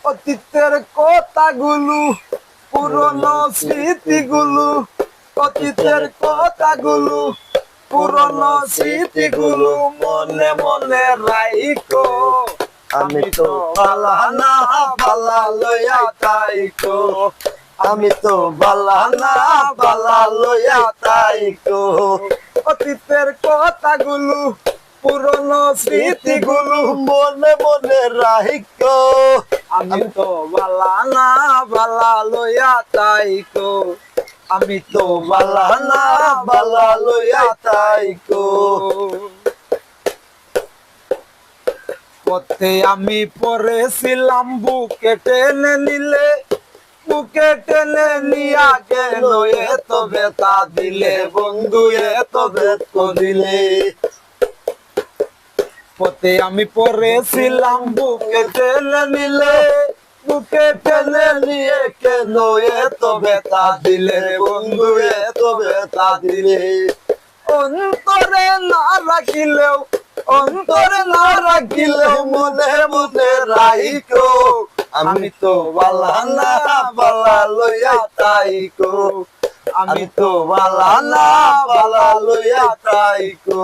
অতীতের কথাগুলো, পুরনো স্মৃতিগুলো, অতীতের কথাগুলো, পুরনো স্মৃতিগুলো মনে মনে রাইখো। আমি তো বালা না বালা লইয়া তাইকো, আমি তো বালা না বালা লইয়া তাইকো। অতীতের কথাগুলো, পুরনো স্মৃতিগুলো মনে মনে রাইখো। আমি তো বালা না বালা লইয়া তাইকো, আমি তো বালা না বালা লইয়া তাইকো। পথে আমি পড়েছিলাম বুকে টেনে নিলে, বুকে টেনে নিয়া গেল এত ব্যথা দিলে বন্ধু, এত ব্যথা দিলে। পথে আমি পড়েছিলাম বুকে টেনে নিলে, বুকে টেনে নিয়ে কেন এত ব্যথা দিলে বন্ধু, এত ব্যথা দিলে। অন্তরে না রাখিলেও, অন্তরে না রাখিলেও মনে মনে রাইখো। আমি তো বালা না বালা লইয়া তাইকো, আমি তো বালা না বালা লইয়া তাইকো।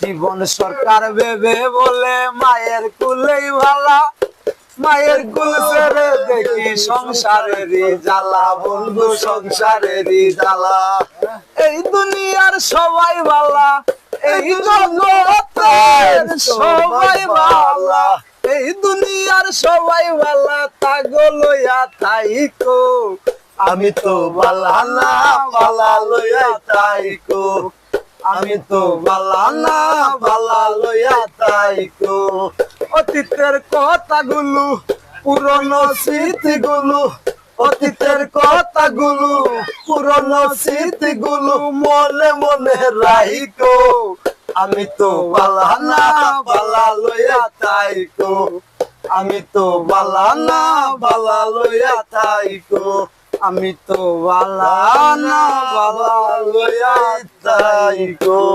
জীবন সরকার ভেবে বলে মায়ের কুলেই ভালা, মায়ের কুল ছেড়ে দেখি সংসারেরই জ্বালা বন্ধু, সংসারেরই জ্বালা। এই দুনিয়ার সবাই ভালা, এই জগতের সবাই ভালা, এই দুনিয়ার সবাই ভালা, তাগো লইয়া তাইকো। আমি তো বালা না বালা লইয়া তাইকো, আমি তো বালা না বালা লইয়া তাইকো। অতীতের কথাগুলো, পুরনো স্মৃতিগুলো, অতীতের কথাগুলো, পুরনো স্মৃতিগুলো মনে মনে রাইখো। আমি তো বালা না বালা লইয়া তাইকো, আমি তো বালা না বালা লইয়া তাইকো, আমি তো বালা না বালা লইয়া তাইকো।